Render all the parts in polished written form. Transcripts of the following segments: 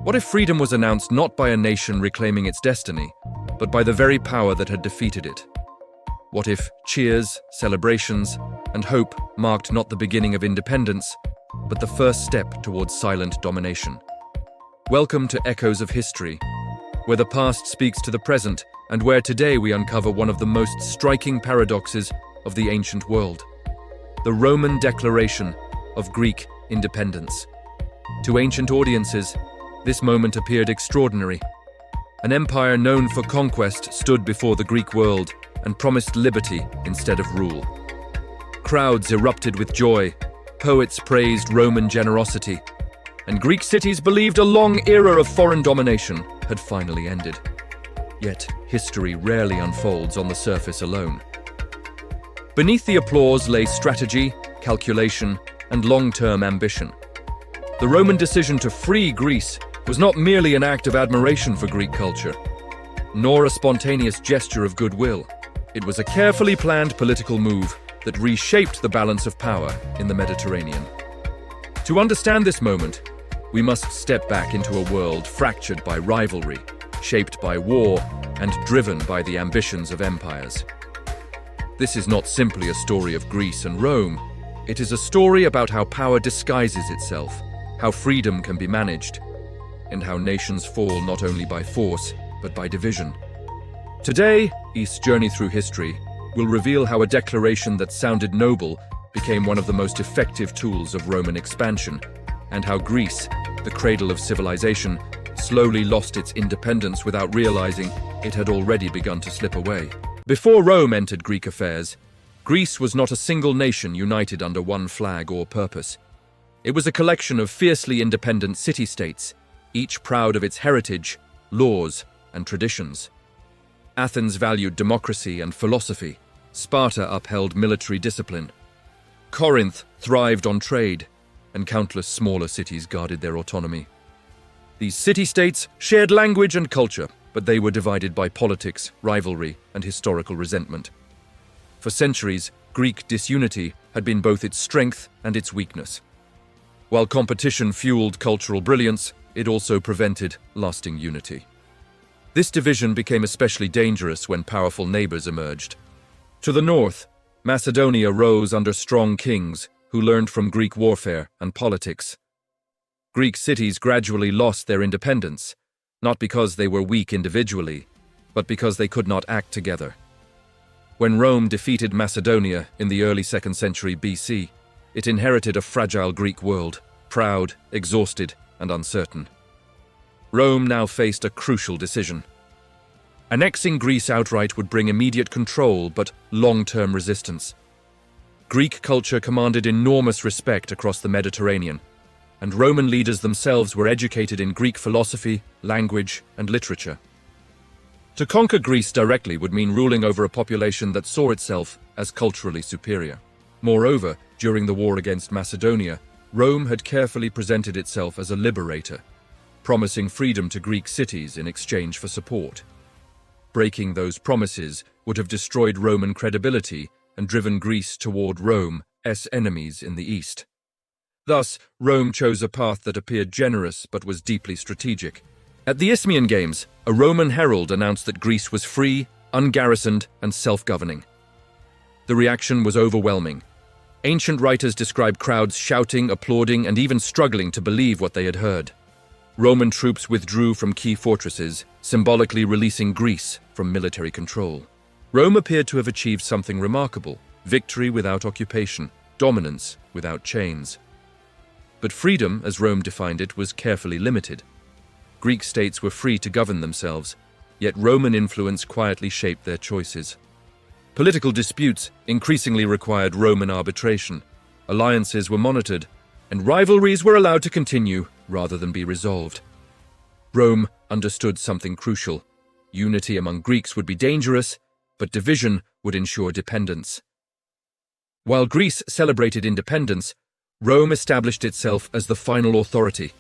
What if freedom was announced not by a nation reclaiming its destiny, but by the very power that had defeated it? What if cheers, celebrations, and hope marked not the beginning of independence, but the first step towards silent domination? Welcome to Echoes of History, where the past speaks to the present and where today we uncover one of the most striking paradoxes of the ancient world: the Roman declaration of Greek independence. To ancient audiences, this moment appeared extraordinary. An empire known for conquest stood before the Greek world and promised liberty instead of rule. Crowds erupted with joy, poets praised Roman generosity, and Greek cities believed a long era of foreign domination had finally ended. Yet, history rarely unfolds on the surface alone. Beneath the applause lay strategy, calculation, and long-term ambition. The Roman decision to free Greece was not merely an act of admiration for Greek culture, nor a spontaneous gesture of goodwill. It was a carefully planned political move that reshaped the balance of power in the Mediterranean. To understand this moment, we must step back into a world fractured by rivalry, shaped by war, and driven by the ambitions of empires. This is not simply a story of Greece and Rome. It is a story about how power disguises itself, how freedom can be managed, and how nations fall not only by force, but by division. Today, East's journey through history will reveal how a declaration that sounded noble became one of the most effective tools of Roman expansion, and how Greece, the cradle of civilization, slowly lost its independence without realizing it had already begun to slip away. Before Rome entered Greek affairs, Greece was not a single nation united under one flag or purpose. It was a collection of fiercely independent city-states, each proud of its heritage, laws, and traditions. Athens valued democracy and philosophy. Sparta upheld military discipline. Corinth thrived on trade, and countless smaller cities guarded their autonomy. These city-states shared language and culture, but they were divided by politics, rivalry, and historical resentment. For centuries, Greek disunity had been both its strength and its weakness. While competition fueled cultural brilliance, it also prevented lasting unity. This division became especially dangerous when powerful neighbors emerged. To the north, Macedonia rose under strong kings who learned from Greek warfare and politics. Greek cities gradually lost their independence, not because they were weak individually, but because they could not act together. When Rome defeated Macedonia in the early 2nd century BC, it inherited a fragile Greek world, proud, exhausted, and uncertain. Rome now faced a crucial decision. Annexing Greece outright would bring immediate control, but long-term resistance. Greek culture commanded enormous respect across the Mediterranean, and Roman leaders themselves were educated in Greek philosophy, language, and literature. To conquer Greece directly would mean ruling over a population that saw itself as culturally superior. Moreover, during the war against Macedonia, Rome had carefully presented itself as a liberator, promising freedom to Greek cities in exchange for support. Breaking those promises would have destroyed Roman credibility and driven Greece toward Rome's enemies in the east. Thus, Rome chose a path that appeared generous but was deeply strategic. At the Isthmian Games, a Roman herald announced that Greece was free, ungarrisoned, and self-governing. The reaction was overwhelming. Ancient writers describe crowds shouting, applauding, and even struggling to believe what they had heard. Roman troops withdrew from key fortresses, symbolically releasing Greece from military control. Rome appeared to have achieved something remarkable: victory without occupation, dominance without chains. But freedom, as Rome defined it, was carefully limited. Greek states were free to govern themselves, yet Roman influence quietly shaped their choices. Political disputes increasingly required Roman arbitration, alliances were monitored, and rivalries were allowed to continue rather than be resolved. Rome understood something crucial: unity among Greeks would be dangerous, but division would ensure dependence. While Greece celebrated independence, Rome established itself as the final authority,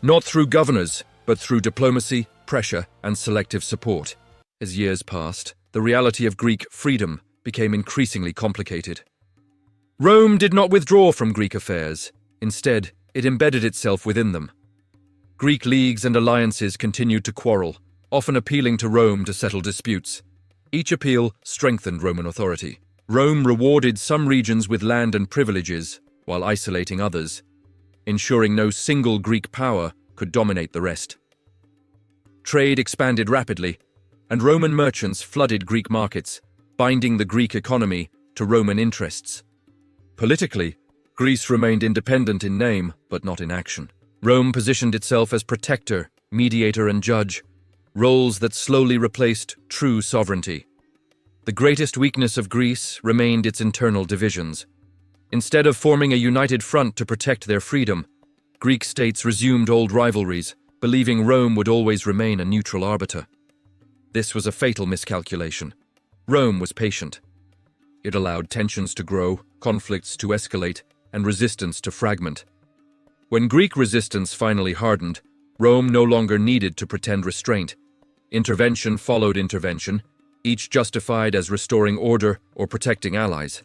not through governors, but through diplomacy, pressure, and selective support. As years passed, the reality of Greek freedom became increasingly complicated. Rome did not withdraw from Greek affairs. Instead, it embedded itself within them. Greek leagues and alliances continued to quarrel, often appealing to Rome to settle disputes. Each appeal strengthened Roman authority. Rome rewarded some regions with land and privileges, while isolating others, ensuring no single Greek power could dominate the rest. Trade expanded rapidly, and Roman merchants flooded Greek markets, binding the Greek economy to Roman interests. Politically, Greece remained independent in name, but not in action. Rome positioned itself as protector, mediator, and judge, roles that slowly replaced true sovereignty. The greatest weakness of Greece remained its internal divisions. Instead of forming a united front to protect their freedom, Greek states resumed old rivalries, believing Rome would always remain a neutral arbiter. This was a fatal miscalculation. Rome was patient. It allowed tensions to grow, conflicts to escalate, and resistance to fragment. When Greek resistance finally hardened, Rome no longer needed to pretend restraint. Intervention followed intervention, each justified as restoring order or protecting allies.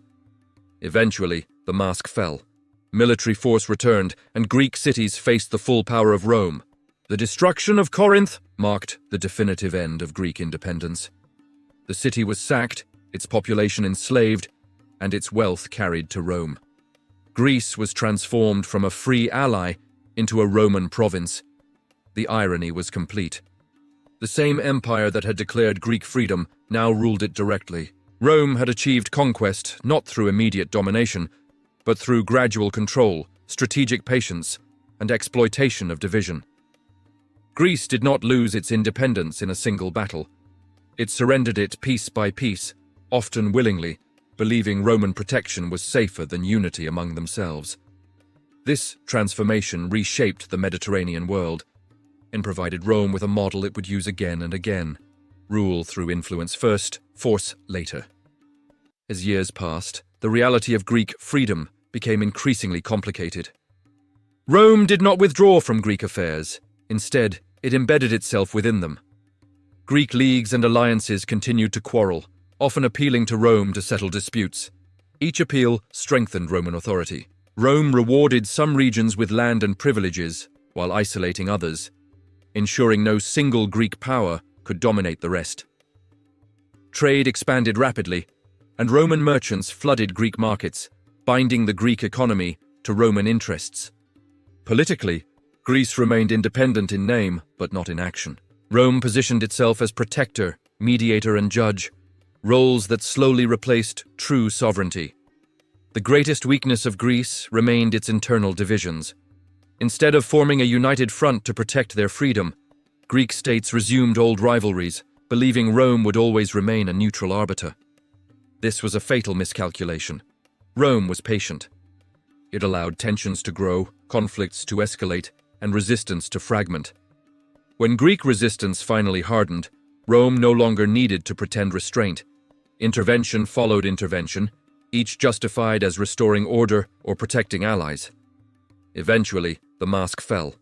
Eventually, the mask fell. Military force returned, and Greek cities faced the full power of Rome. The destruction of Corinth marked the definitive end of Greek independence. The city was sacked, its population enslaved, and its wealth carried to Rome. Greece was transformed from a free ally into a Roman province. The irony was complete. The same empire that had declared Greek freedom now ruled it directly. Rome had achieved conquest not through immediate domination, but through gradual control, strategic patience, and exploitation of division. Greece did not lose its independence in a single battle. It surrendered it piece by piece, often willingly, believing Roman protection was safer than unity among themselves. This transformation reshaped the Mediterranean world and provided Rome with a model it would use again and again: rule through influence first, force later. As years passed, the reality of Greek freedom became increasingly complicated. Rome did not withdraw from Greek affairs. Instead, it embedded itself within them. Greek leagues and alliances continued to quarrel, often appealing to Rome to settle disputes. Each appeal strengthened Roman authority. Rome rewarded some regions with land and privileges, while isolating others, ensuring no single Greek power could dominate the rest. Trade expanded rapidly, and Roman merchants flooded Greek markets, binding the Greek economy to Roman interests. Politically, Greece remained independent in name, but not in action. Rome positioned itself as protector, mediator, and judge, roles that slowly replaced true sovereignty. The greatest weakness of Greece remained its internal divisions. Instead of forming a united front to protect their freedom, Greek states resumed old rivalries, believing Rome would always remain a neutral arbiter. This was a fatal miscalculation. Rome was patient. It allowed tensions to grow, conflicts to escalate, and resistance to fragment. When Greek resistance finally hardened, Rome no longer needed to pretend restraint. Intervention followed intervention, each justified as restoring order or protecting allies. Eventually, the mask fell.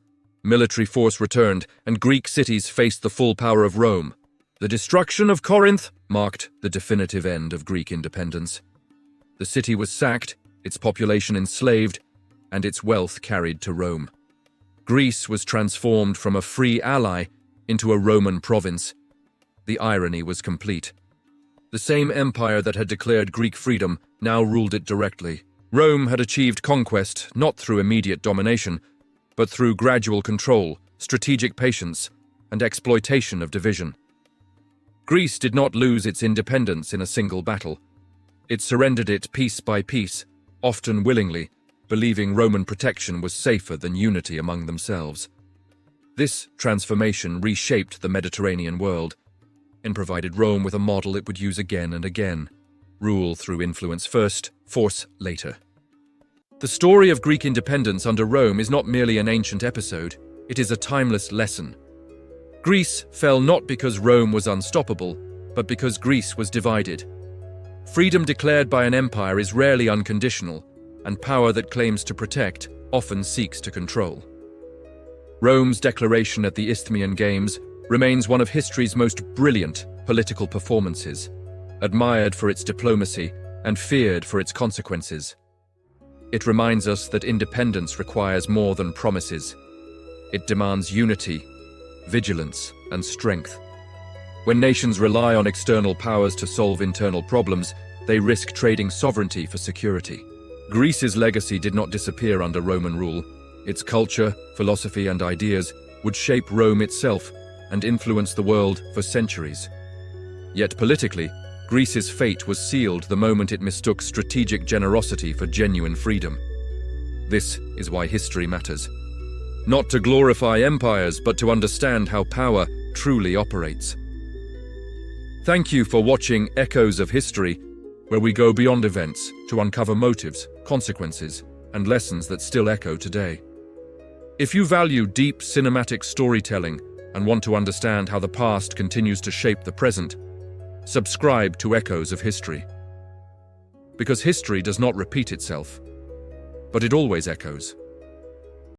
Military force returned, and Greek cities faced the full power of Rome. The destruction of Corinth marked the definitive end of Greek independence. The city was sacked, its population enslaved, and its wealth carried to Rome. Greece was transformed from a free ally into a Roman province. The irony was complete. The same empire that had declared Greek freedom now ruled it directly. Rome had achieved conquest not through immediate domination, but through gradual control, strategic patience, and exploitation of division. Greece did not lose its independence in a single battle. It surrendered it piece by piece, often willingly, believing Roman protection was safer than unity among themselves. This transformation reshaped the Mediterranean world and provided Rome with a model it would use again and again: rule through influence first, force later. The story of Greek independence under Rome is not merely an ancient episode, it is a timeless lesson. Greece fell not because Rome was unstoppable, but because Greece was divided. Freedom declared by an empire is rarely unconditional, and power that claims to protect often seeks to control. Rome's declaration at the Isthmian Games remains one of history's most brilliant political performances, admired for its diplomacy and feared for its consequences. It reminds us that independence requires more than promises. It demands unity, vigilance, and strength. When nations rely on external powers to solve internal problems, they risk trading sovereignty for security. Greece's legacy did not disappear under Roman rule. Its culture, philosophy, and ideas would shape Rome itself and influence the world for centuries. Yet politically, Greece's fate was sealed the moment it mistook strategic generosity for genuine freedom. This is why history matters. Not to glorify empires, but to understand how power truly operates. Thank you for watching Echoes of History, where we go beyond events to uncover motives, consequences, and lessons that still echo today. If you value deep cinematic storytelling and want to understand how the past continues to shape the present, subscribe to Echoes of History. Because history does not repeat itself, but it always echoes.